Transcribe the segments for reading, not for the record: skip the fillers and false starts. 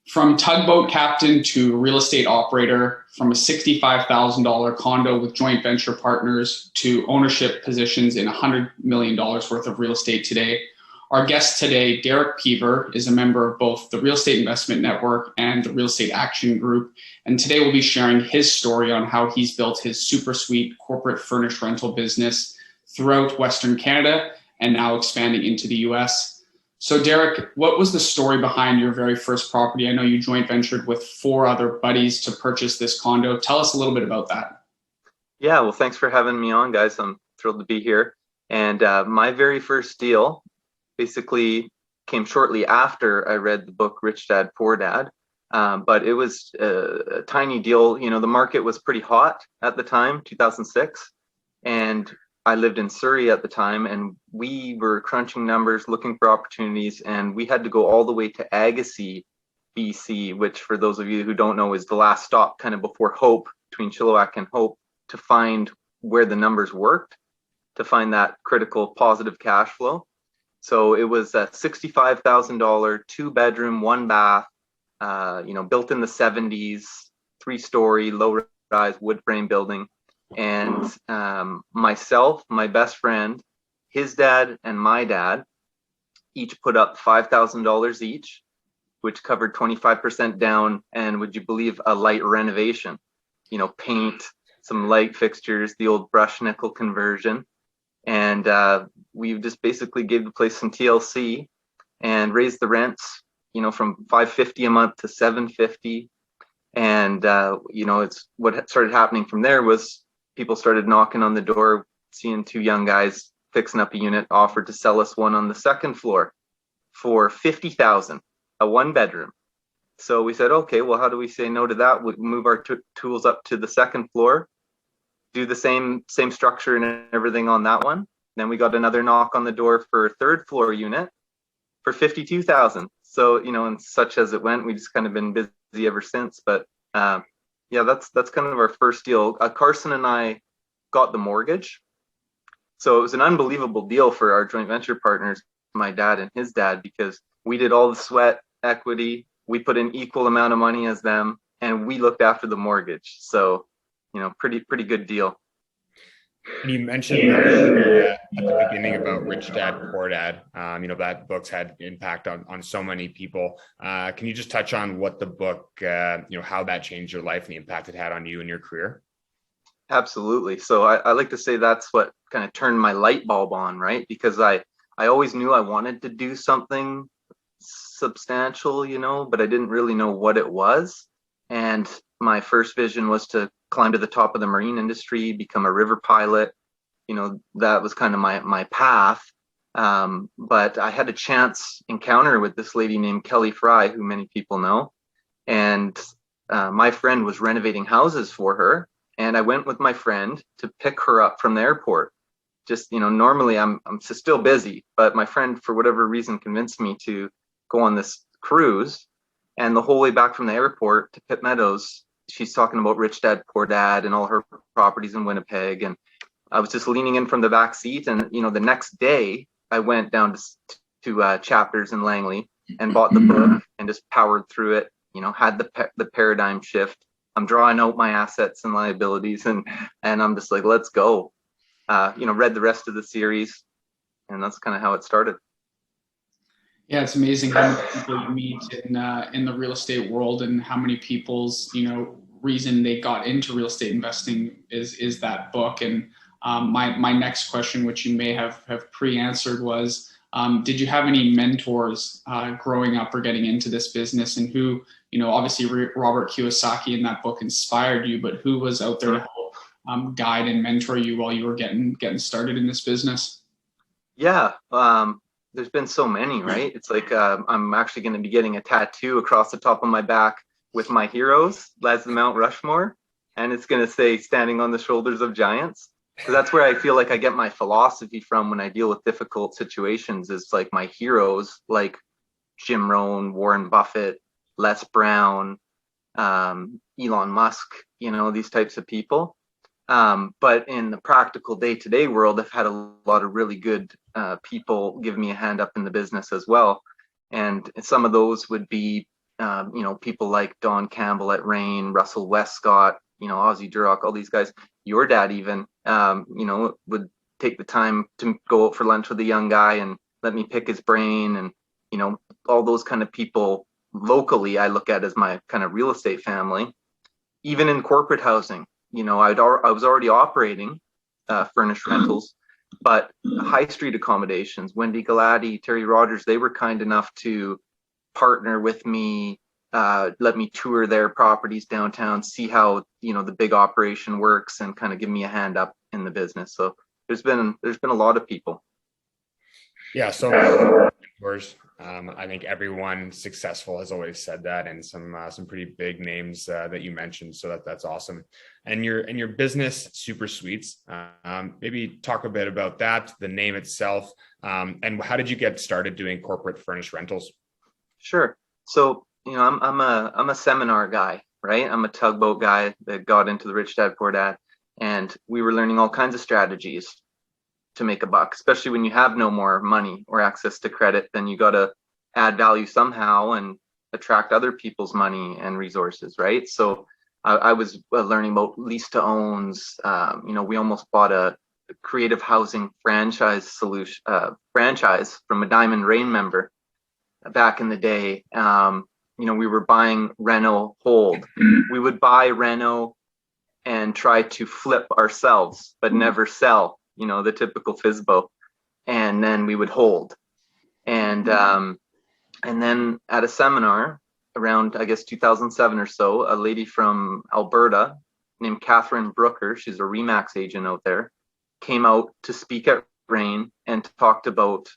From tugboat captain to real estate operator, from a $65,000 condo with joint venture partners to ownership positions in $100 million worth of real estate today. Our guest today, Derek Peever, is a member of both the Real Estate Investment Network and the Real Estate Action Group. And today we'll be sharing his story on how he's built his SuperSuite corporate furnished rental business throughout Western Canada and now expanding into the US. So Derek, what was the story behind your very first property? I know you joint ventured with 4 other buddies to purchase this condo. Tell us a little bit about that. Yeah, well, thanks for having me on, guys. I'm thrilled to be here. And my very first deal basically came shortly after I read the book Rich Dad, Poor Dad. But it was a tiny deal. You know, the market was pretty hot at the time, 2006. And I lived in Surrey at the time, and we were crunching numbers, looking for opportunities, and we had to go all the way to Agassiz, BC, which for those of you who don't know is the last stop kind of before Hope, between Chilliwack and Hope, to find where the numbers worked, to find that critical positive cash flow. So it was a $65,000, 2-bedroom, 1-bath, built in the 70s, 3-story, low-rise wood frame building. And myself, my best friend, his dad, and my dad each put up $5,000 each, which covered 25% down. And would you believe, a light renovation, paint, some light fixtures, the old brush nickel conversion. And we just basically gave the place some TLC and raised the rents, from $550 a month to $750. And, it's what started happening from there was people started knocking on the door, seeing 2 young guys fixing up a unit, offered to sell us one on the 2nd floor for $50,000, a 1-bedroom. So we said, okay, well, how do we say no to that? We move our tools up to the 2nd floor, do the same structure and everything on that one. Then we got another knock on the door for a 3rd floor unit for $52,000. So, and such as it went, we just kind of been busy ever since. But yeah, that's kind of our first deal. Carson and I got the mortgage. So it was an unbelievable deal for our joint venture partners, my dad and his dad, because we did all the sweat equity. We put in equal amount of money as them, and we looked after the mortgage. So, pretty good deal. And you mentioned at the beginning about Rich Dad, Poor Dad. That book's had impact on so many people. Can you just touch on what the book, how that changed your life and the impact it had on you and your career? Absolutely. So I like to say that's what kind of turned my light bulb on, right? Because I always knew I wanted to do something substantial, but I didn't really know what it was. And my first vision was to climb to the top of the marine industry, become a river pilot. That was kind of my path. But I had a chance encounter with this lady named Kelly Fry, who many people know. And my friend was renovating houses for her. And I went with my friend to pick her up from the airport. Just, normally I'm still busy, but my friend, for whatever reason, convinced me to go on this cruise. And the whole way back from the airport to Pitt Meadows, she's talking about Rich Dad, Poor Dad and all her properties in Winnipeg. And I was just leaning in from the back seat. And, the next day I went down to Chapters in Langley and bought the book and just powered through it, had the paradigm shift. I'm drawing out my assets and liabilities and I'm just like, let's go. Read the rest of the series, and that's kind of how it started. Yeah, it's amazing how many people you meet in the real estate world, and how many people's reason they got into real estate investing is that book. And my next question, which you may have pre-answered, was did you have any mentors growing up or getting into this business, and who obviously Robert Kiyosaki in that book inspired you, but who was out there to help guide and mentor you while you were getting started in this business? Yeah. There's been so many, right? It's like I'm actually going to be getting a tattoo across the top of my back with my heroes as the Mount Rushmore, and it's going to say "Standing on the Shoulders of Giants." So that's where I feel like I get my philosophy from when I deal with difficult situations. Is like my heroes, like Jim Rohn, Warren Buffett, Les Brown, Elon Musk. These types of people. But in the practical day-to-day world, I've had a lot of really good people give me a hand up in the business as well. And some of those would be people like Don Campbell at Rain, Russell Westcott, Ozzy Durock, all these guys. Your dad even, would take the time to go out for lunch with a young guy and let me pick his brain, and all those kind of people locally I look at as my kind of real estate family. Even in corporate housing, I was already operating furnished rentals, but high street accommodations, Wendy Galati, Terry Rogers, they were kind enough to partner with me, let me tour their properties downtown, see how the big operation works, and kind of give me a hand up in the business. So there's been a lot of people. Yeah, so mentors. I think everyone successful has always said that, and some pretty big names that you mentioned. So that's awesome. And your business, SuperSuites, maybe talk a bit about that, the name itself, and how did you get started doing corporate furnished rentals? Sure. So I'm a seminar guy, right? I'm a tugboat guy that got into the Rich Dad Poor Dad, and we were learning all kinds of strategies to make a buck, especially when you have no more money or access to credit. Then you got to add value somehow and attract other people's money and resources, right? So I was learning about lease to owns. We almost bought a creative housing franchise franchise from a Diamond Rain member back in the day. We were buying reno hold. We would buy reno and try to flip ourselves, but never sell. The typical FSBO, and then we would hold. And then at a seminar around, I guess, 2007 or so, a lady from Alberta named Catherine Brooker, she's a Remax agent out there, came out to speak at Rain and talked about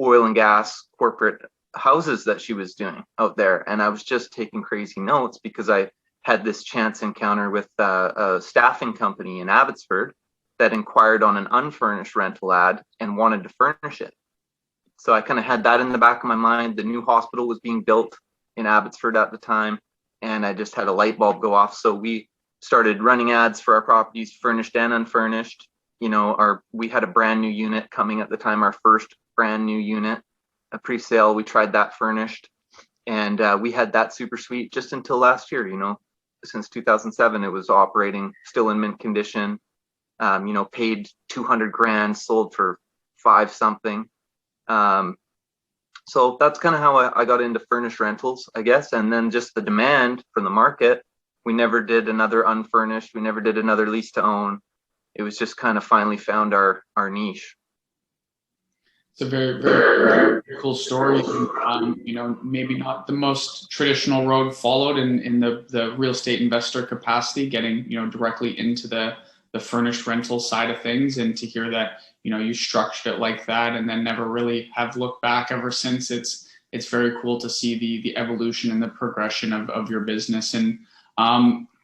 oil and gas corporate houses that she was doing out there. And I was just taking crazy notes because I had this chance encounter with a staffing company in Abbotsford that inquired on an unfurnished rental ad and wanted to furnish it. So I kind of had that in the back of my mind. The new hospital was being built in Abbotsford at the time, and I just had a light bulb go off. So we started running ads for our properties, furnished and unfurnished. We had a brand new unit coming at the time, our first brand new unit, a pre-sale. We tried that furnished, and we had that SuperSuite just until last year. Since 2007, it was operating, still in mint condition. Paid 200 grand, sold for 5 something. So that's kind of how I got into furnished rentals, I guess. And then just the demand from the market. We never did another unfurnished. We never did another lease to own. It was just kind of finally found our niche. It's a very, very, very cool story. Maybe not the most traditional road followed in the real estate investor capacity, getting, directly into the furnished rental side of things, and to hear that, you structured it like that and then never really have looked back ever since. It's very cool to see the evolution and the progression of your business. And,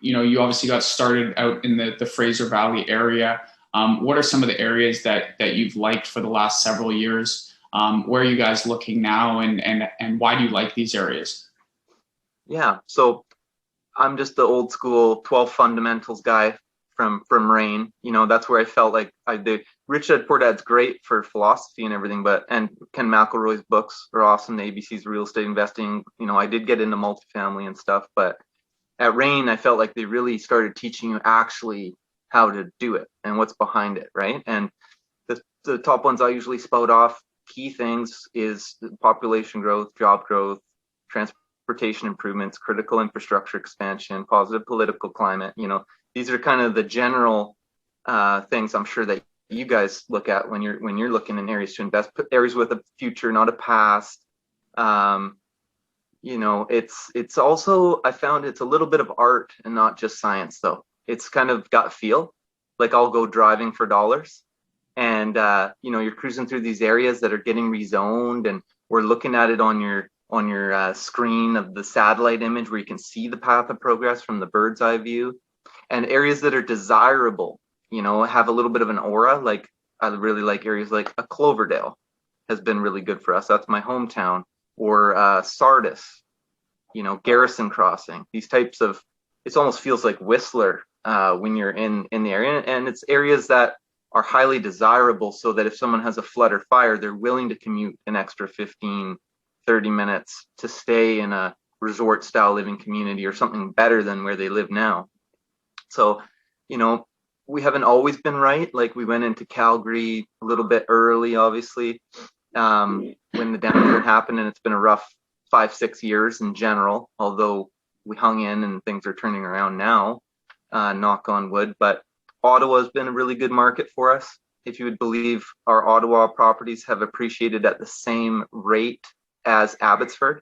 you obviously got started out in the Fraser Valley area. What are some of the areas that you've liked for the last several years? Where are you guys looking now, and why do you like these areas? Yeah, so I'm just the old school 12 fundamentals guy from Rain. That's where I felt like the Rich Dad Poor Dad's great for philosophy and everything, and Ken McElroy's books are awesome. The ABC's real estate investing. I did get into multifamily and stuff, but at Rain, I felt like they really started teaching you actually how to do it and what's behind it, right? And the top ones I usually spout off, key things is population growth, job growth, transportation improvements, critical infrastructure expansion, positive political climate. These are kind of the general things I'm sure that you guys look at when you're looking in areas to invest, areas with a future, not a past. It's also, I found it's a little bit of art and not just science though. It's kind of gut feel. Like I'll go driving for dollars, and you're cruising through these areas that are getting rezoned, and we're looking at it on your screen of the satellite image where you can see the path of progress from the bird's eye view. And areas that are desirable, have a little bit of an aura. Like I really like areas like a Cloverdale has been really good for us. That's my hometown. Or Sardis, Garrison Crossing. These types of, it almost feels like Whistler when you're in the area. And it's areas that are highly desirable, so that if someone has a flood or fire, they're willing to commute an extra 15, 30 minutes to stay in a resort style living community or something better than where they live now. So, we haven't always been right. Like, we went into Calgary a little bit early, obviously, when the downturn happened, and it's been a rough 5-6 years in general, although we hung in and things are turning around now, knock on wood. But Ottawa has been a really good market for us. If you would believe, our Ottawa properties have appreciated at the same rate as Abbotsford.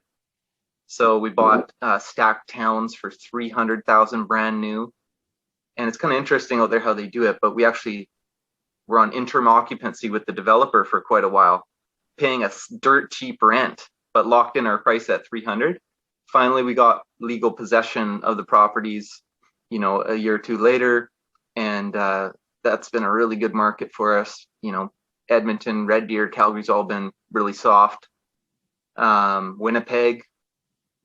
So we bought stacked towns for $300,000 brand new. And it's kind of interesting out there how they do it, but we actually were on interim occupancy with the developer for quite a while, paying a dirt cheap rent, but locked in our price at 300. Finally, we got legal possession of the properties, a year or two later, and that's been a really good market for us. Edmonton, Red Deer, Calgary's all been really soft. Winnipeg,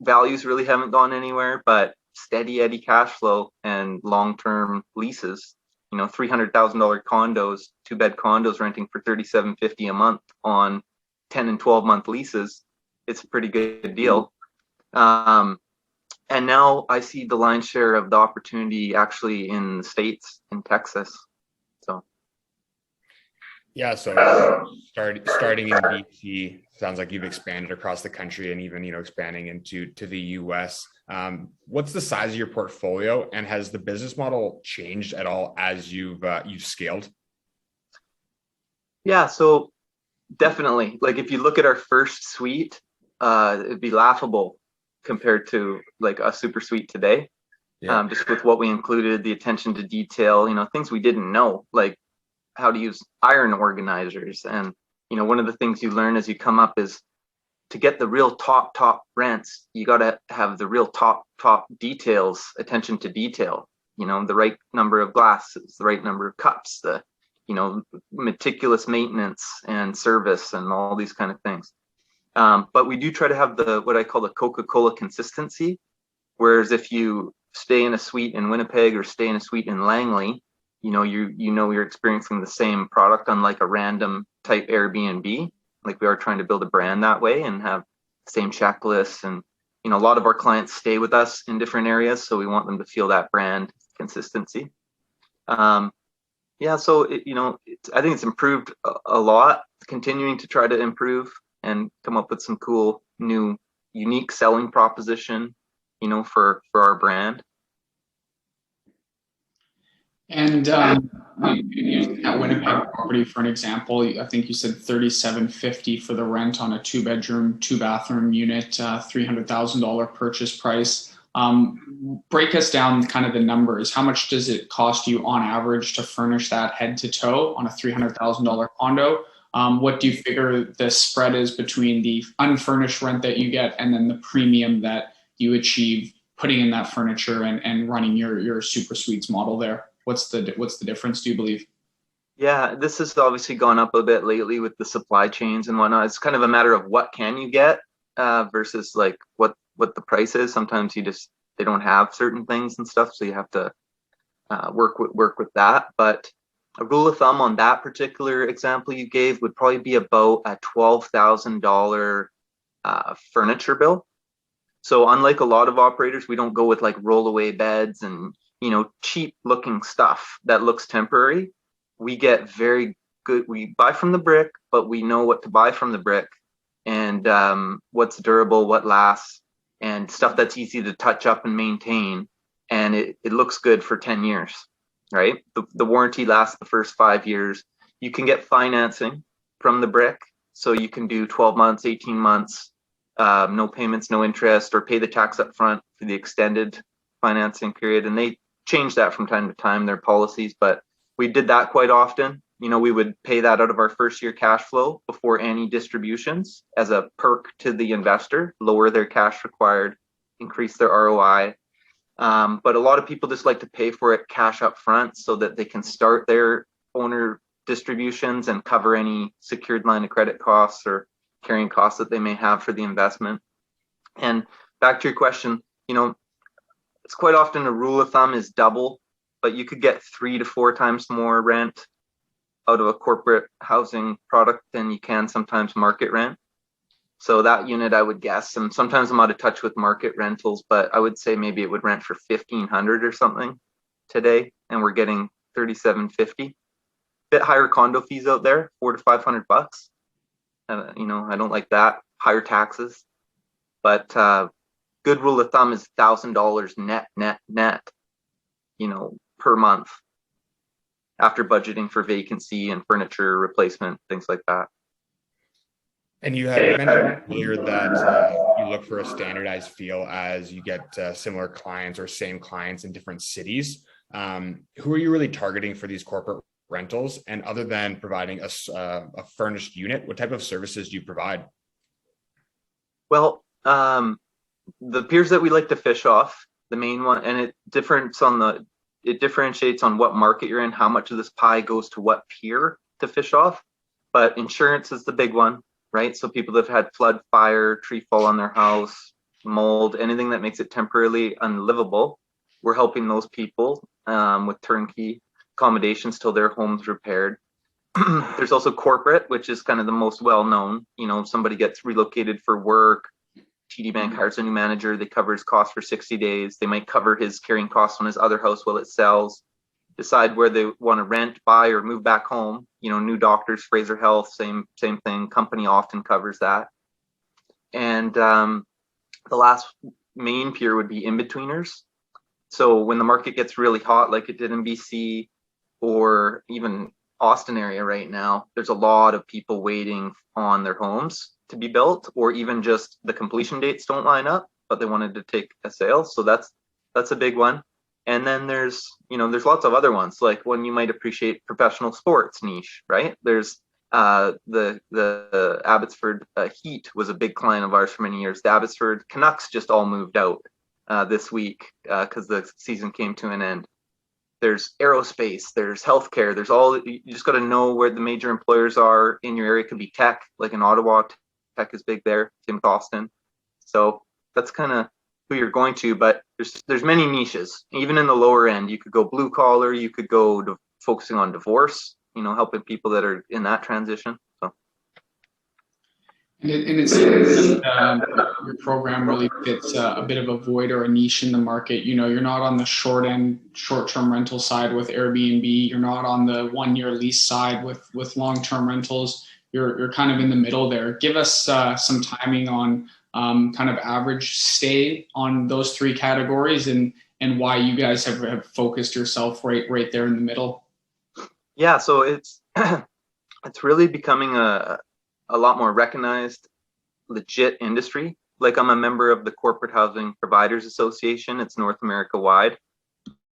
values really haven't gone anywhere, but steady Eddie cash flow and long-term leases, $300,000 condos, 2-bed condos renting for $37.50 a month on 10 and 12-month leases. It's a pretty good deal. And now I see the lion's share of the opportunity actually in the States, in Texas. So. Yeah, so starting in BC, sounds like you've expanded across the country and even expanding into the US. What's the size of your portfolio, and has the business model changed at all as you've scaled? Yeah, so definitely. Like, if you look at our first suite, it'd be laughable compared to like a SuperSuite today. Yeah. Just with what we included, the attention to detail, things we didn't know, like how to use iron organizers. And one of the things you learn as you come up is to get the real top rents, you got to have the real top details, attention to detail, the right number of glasses, the right number of cups, the meticulous maintenance and service and all these kind of things. But we do try to have what I call the Coca-Cola consistency. Whereas if you stay in a suite in Winnipeg or stay in a suite in Langley, you're experiencing the same product, unlike a random type Airbnb. Like, we are trying to build a brand that way and have the same checklists. And, a lot of our clients stay with us in different areas, so we want them to feel that brand consistency. Yeah, so, I think it's improved a lot, continuing to try to improve and come up with some cool, new, unique selling proposition, for our brand. And using that Winnipeg property for an example, I think you said $37.50 for the rent on a 2-bedroom, 2-bathroom unit, $300,000 purchase price. Break us down kind of the numbers. How much does it cost you on average to furnish that head to toe on a $300,000 condo? What do you figure the spread is between the unfurnished rent that you get and then the premium that you achieve putting in that furniture and running your SuperSuites model there? What's the difference, do you believe? Yeah, this has obviously gone up a bit lately with the supply chains and whatnot. It's kind of a matter of what can you get versus like what the price is. Sometimes they don't have certain things and stuff, so you have to work with that. But a rule of thumb on that particular example you gave would probably be about a $12,000 furniture bill. So unlike a lot of operators, we don't go with like rollaway beds and cheap looking stuff that looks temporary. We get very good. We buy from the brick, but we know what to buy from the brick and what's durable, what lasts, and stuff that's easy to touch up and maintain. And it looks good for 10 years, right? The warranty lasts the first 5 years. You can get financing from the brick. So you can do 12 months, 18 months, no payments, no interest, or pay the tax up front for the extended financing period. And they change that from time to time, their policies, but we did that quite often. We would pay that out of our first year cash flow before any distributions as a perk to the investor, lower their cash required, increase their ROI. But a lot of people just like to pay for it cash up front so that they can start their owner distributions and cover any secured line of credit costs or carrying costs that they may have for the investment. And back to your question, it's quite often a rule of thumb is double, but you could get 3 to 4 times more rent out of a corporate housing product than you can sometimes market rent. So that unit, I would guess, and sometimes I'm out of touch with market rentals, but I would say maybe it would rent for 1,500 or something today, and we're getting 3,750. Bit higher condo fees out there, $400 to $500. I don't like that. Higher taxes, but good rule of thumb is $1,000 net, per month after budgeting for vacancy and furniture replacement, things like that. And you had mentioned earlier that you look for a standardized feel as you get similar clients or same clients in different cities. Who are you really targeting for these corporate rentals? And other than providing a furnished unit, what type of services do you provide? Well, the piers that we like to fish off, the main one, and it differentiates on what market you're in, how much of this pie goes to what pier to fish off. But insurance is the big one, right? So people that have had flood, fire, tree fall on their house, mold, anything that makes it temporarily unlivable, we're helping those people with turnkey accommodations till their home's repaired. There's also corporate, which is kind of the most well-known. Somebody gets relocated for work, TD Bank hires a new manager, they cover his costs for 60 days. They might cover his carrying costs on his other house while it sells, decide where they want to rent, buy, or move back home. New doctors, Fraser Health, same thing. Company often covers that. And the last main pier would be in-betweeners. So when the market gets really hot, like it did in BC or even Austin area right now, there's a lot of people waiting on their homes to be built, or even just the completion dates don't line up, but they wanted to take a sale. So that's a big one. And then there's lots of other ones, like one you might appreciate, professional sports niche, right? There's the Abbotsford Heat was a big client of ours for many years. The Abbotsford Canucks just all moved out this week because the season came to an end. There's aerospace, there's healthcare, you just got to know where the major employers are in your area. It could be tech, like in Ottawa, tech is big there, in Boston. So that's kind of who you're going to, but there's many niches. Even in the lower end, you could go blue collar, you could go to focusing on divorce, helping people that are in that transition. So. And it seems that your program really fits a bit of a void or a niche in the market. You're not on the short-term rental side with Airbnb. You're not on the 1-year lease side with long-term rentals. You're kind of in the middle there. Give us some timing on kind of average stay on those three categories and why you guys have focused yourself right there in the middle. Yeah, so it's really becoming a lot more recognized, legit industry. Like, I'm a member of the Corporate Housing Providers Association. It's North America wide.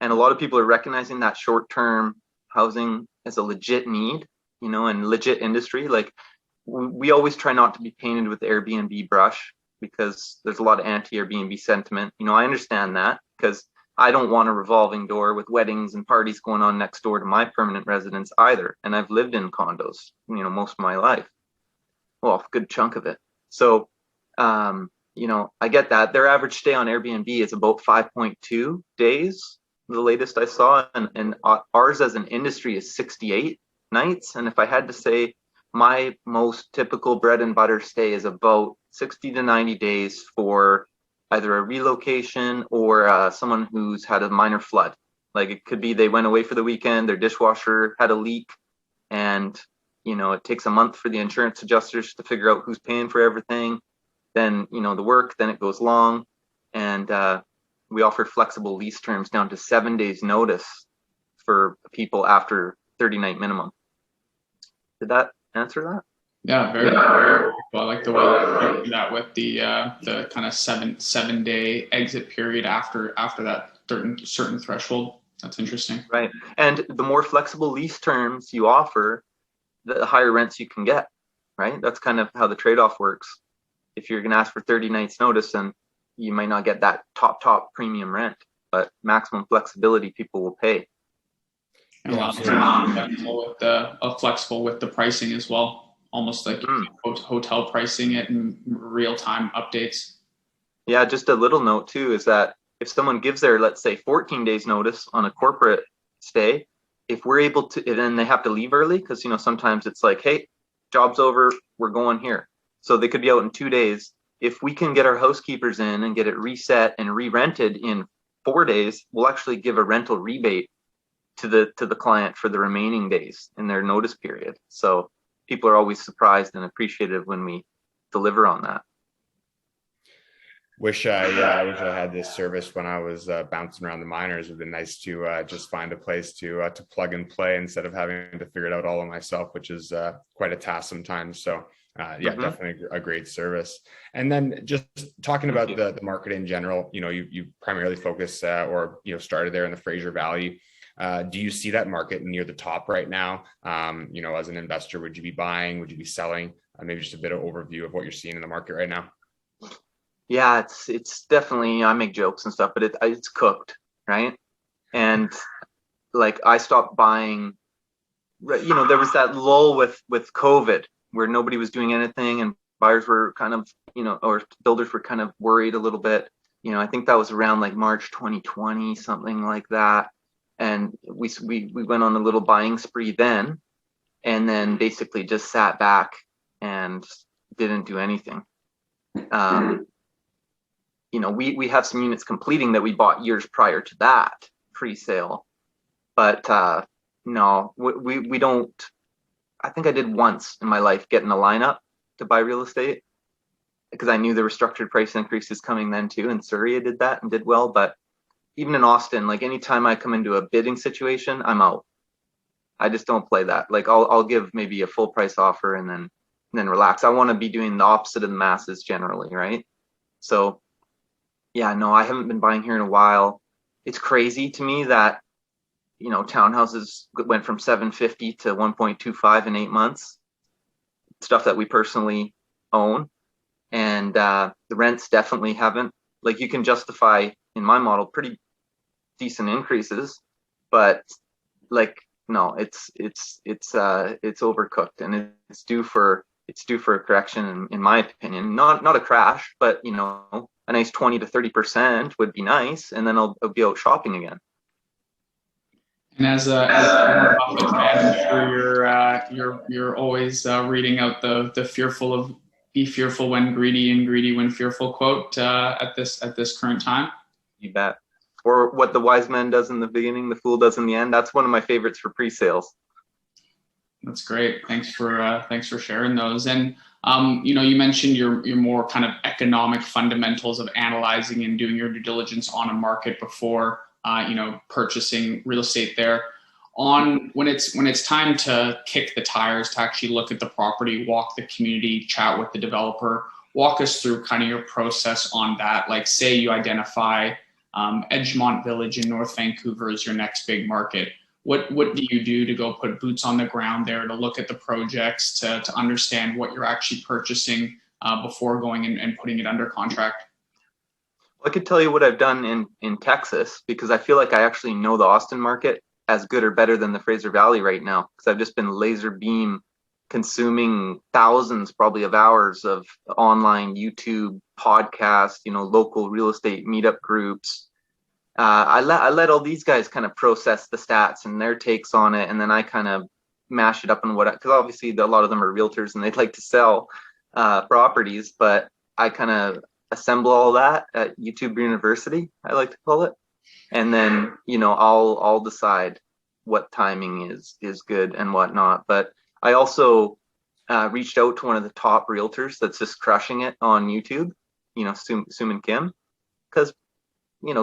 And a lot of people are recognizing that short-term housing as a legit need, and legit industry. Like, we always try not to be painted with the Airbnb brush because there's a lot of anti-Airbnb sentiment. I understand that because I don't want a revolving door with weddings and parties going on next door to my permanent residence either. And I've lived in condos, most of my life. Well, a good chunk of it. So, I get that. Their average stay on Airbnb is about 5.2 days, the latest I saw. And ours as an industry is 68 nights. And if I had to say, my most typical bread and butter stay is about 60 to 90 days for either a relocation or someone who's had a minor flood. Like, it could be they went away for the weekend, their dishwasher had a leak, and it takes a month for the insurance adjusters to figure out who's paying for everything. Then, the work, then it goes long. And we offer flexible lease terms down to 7 days notice for people after 30-night minimum. Did that answer that? Yeah, very well. I like the way you do that with the kind of seven day exit period after that certain threshold. That's interesting. Right. And the more flexible lease terms you offer, the higher rents you can get, right? That's kind of how the trade-off works. If you're going to ask for 30 nights notice, then you might not get that top premium rent, but maximum flexibility people will pay. And allows you to be flexible with the pricing as well, almost like hotel pricing it and real-time updates. Yeah, just a little note too is that if someone gives their, let's say, 14 days notice on a corporate stay, if we're able to, then they have to leave early because sometimes it's like, hey, job's over, we're going here. So they could be out in 2 days. If we can get our housekeepers in and get it reset and re-rented in 4 days, we'll actually give a rental rebate to the client for the remaining days in their notice period. So people are always surprised and appreciative when we deliver on that. Wish I had this service when I was bouncing around the minors. It would be nice to just find a place to plug and play instead of having to figure it out all on myself, which is quite a task sometimes. So definitely a great service. And then just talking about the market in general, you primarily focus or started there in the Fraser Valley. Do you see that market near the top right now? As an investor, would you be buying? Would you be selling? Maybe just a bit of overview of what you're seeing in the market right now. Yeah, it's definitely, I make jokes and stuff, but it's cooked, right? And like I stopped buying, there was that lull with COVID where nobody was doing anything and buyers were kind of, or builders were kind of worried a little bit. I think that was around like March 2020, something like that. And we went on a little buying spree then, and then basically just sat back and didn't do anything. We have some units completing that we bought years prior to that pre-sale, but no, we don't. I think I did once in my life get in a lineup to buy real estate because I knew there were structured price increases coming then too. In Surrey, I did that and did well, but even in Austin, like anytime I come into a bidding situation, I'm out. I just don't play that. Like I'll give maybe a full price offer and then relax. I want to be doing the opposite of the masses generally, right? So yeah, no, I haven't been buying here in a while. It's crazy to me that, townhouses went from 750 to 1.25 in 8 months, stuff that we personally own. And the rents definitely haven't. Like you can justify, in my model, pretty decent increases, but like, no, it's overcooked and it's due for a correction in my opinion. Not a crash, but a nice 20 to 30% would be nice, and then I'll be out shopping again. And as a Buffett fan, I'm sure you're always reading out the fearful of "be fearful when greedy and greedy when fearful" quote at this current time. You bet. Or what the wise man does in the beginning, the fool does in the end. That's one of my favorites for pre-sales. That's great. Thanks for sharing those. And you mentioned your more kind of economic fundamentals of analyzing and doing your due diligence on a market before purchasing real estate there. When it's time to kick the tires, to actually look at the property, walk the community, chat with the developer, walk us through kind of your process on that. Like say you identify Edgemont Village in North Vancouver as your next big market. What do you do to go put boots on the ground there, to look at the projects, to understand what you're actually purchasing before going and putting it under contract? I could tell you what I've done in Texas, because I feel like I actually know the Austin market as good or better than the Fraser Valley right now, because I've just been laser beam consuming thousands probably of hours of online YouTube podcasts, local real estate meetup groups. I let all these guys kind of process the stats and their takes on it, and then I kind of mash it up and because obviously a lot of them are realtors and they'd like to sell properties, but I kind of assemble all that at YouTube University, I like to call it, and then I'll decide what timing is good and whatnot. But I also reached out to one of the top realtors that's just crushing it on YouTube, Suman Kim, because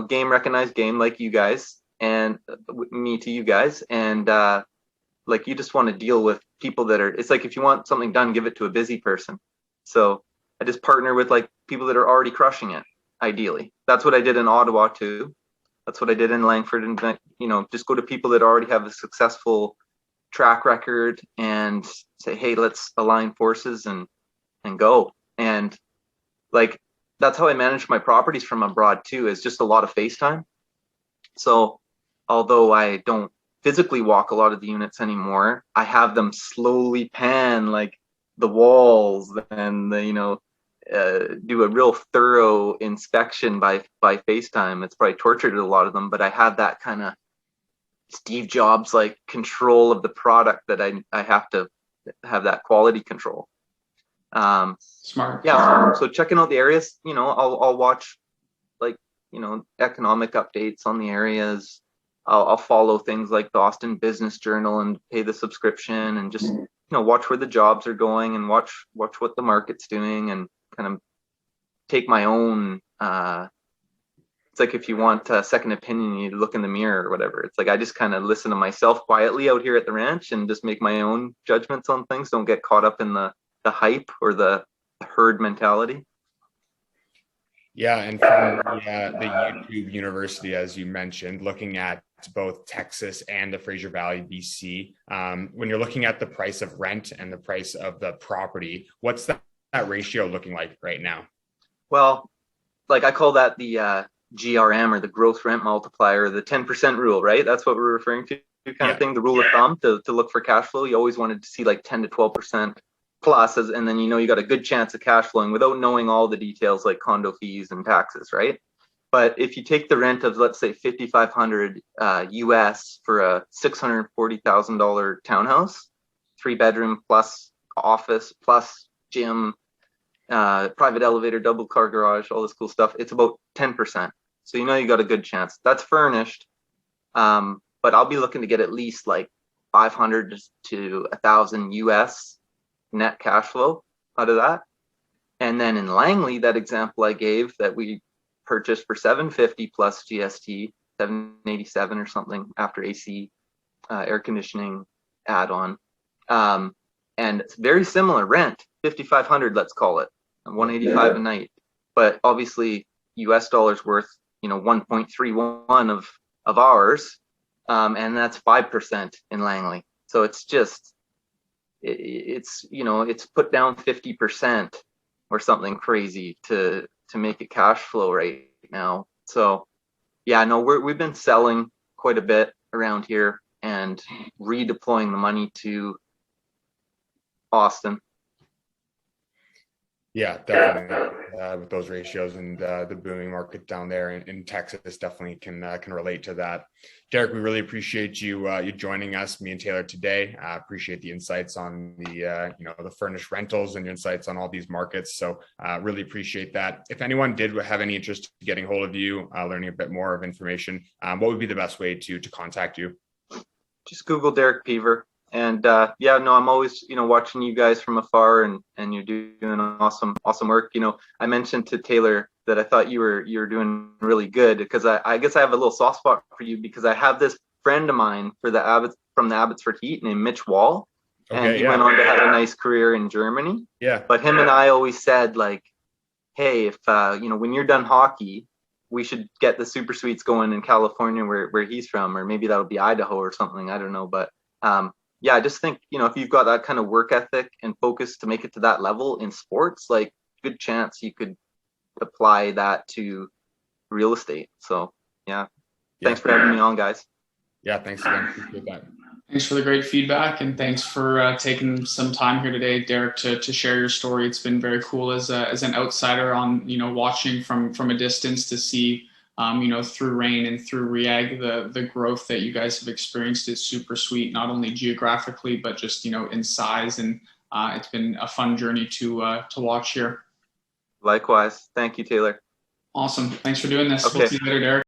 game recognized game, like you guys and me to you guys, and like you just want to deal with people that are, it's like if you want something done, give it to a busy person. So I just partner with like people that are already crushing it. Ideally, that's what I did in Ottawa too. That's what I did in Langford, and just go to people that already have a successful track record and say, hey, let's align forces and go. And like that's how I manage my properties from abroad too, is just a lot of FaceTime. So although I don't physically walk a lot of the units anymore, I have them slowly pan like the walls and do a real thorough inspection by FaceTime. It's probably tortured a lot of them, but I have that kind of Steve Jobs like control of the product that I have to have that quality control. Smart. Yeah, so checking out the areas, I'll watch like, economic updates on the areas. I'll follow things like the Austin Business Journal and pay the subscription, and just watch where the jobs are going, and watch what the market's doing, and kind of take my own. It's like if you want a second opinion, you look in the mirror or whatever. It's like I just kind of listen to myself quietly out here at the ranch and just make my own judgments on things. Don't get caught up in the hype or the herd mentality. Yeah, and from the YouTube University, as you mentioned, looking at both Texas and the Fraser Valley, BC, when you're looking at the price of rent and the price of the property, what's that ratio looking like right now? Well, like I call that the GRM, or the growth rent multiplier, the 10% rule, right? That's what we're referring to, kind of thing, the rule of thumb to look for cash flow. You always wanted to see like 10 to 12% plus, and then you got a good chance of cash flowing without knowing all the details like condo fees and taxes, right? But if you take the rent of, let's say, $5,500 US for a $640,000 townhouse, 3-bedroom plus office plus gym, private elevator, double car garage, all this cool stuff, it's about 10%. So you got a good chance. That's furnished, but I'll be looking to get at least like 500 to 1,000 US net cash flow out of that. And then in Langley, that example I gave that we purchased for $750 plus GST, $787 or something after AC, air conditioning add-on, and it's very similar rent, $5,500, let's call it, $185 a night, but obviously US dollars worth 1.31 of ours, and that's 5% in Langley. So it's just it's put down 50% or something crazy to make it cash flow right now. So yeah, no, we've been selling quite a bit around here and redeploying the money to Austin. Yeah, definitely. With those ratios and the booming market down there in Texas, definitely can relate to that. Derek, we really appreciate you joining us, me and Taylor, today. Appreciate the insights on the the furnished rentals and your insights on all these markets. So really appreciate that. If anyone did have any interest in getting hold of you, learning a bit more of information, what would be the best way to contact you? Just Google Derek Peever. And I'm always watching you guys from afar, and you're doing awesome work. I mentioned to Taylor that I thought you were doing really good, because I guess I have a little soft spot for you, because I have this friend of mine from the Abbotsford Heat named Mitch Wall, and he went on to have a nice career in Germany. Yeah. But him and I always said, like, hey, if when you're done hockey, we should get the SuperSuites going in California where he's from, or maybe that'll be Idaho or something. I don't know, but yeah, I just think, if you've got that kind of work ethic and focus to make it to that level in sports, like, good chance you could apply that to real estate. So yeah. Thanks for having me on, guys. Yeah, thanks again. Appreciate that. Thanks for the great feedback, and thanks for taking some time here today, Derek, to share your story. It's been very cool as an outsider on watching from a distance to see through rain and through REAG, the growth that you guys have experienced at SuperSuite, not only geographically, but just, in size. And it's been a fun journey to watch here. Likewise. Thank you, Taylor. Awesome. Thanks for doing this. Okay. We'll see you later, Derek.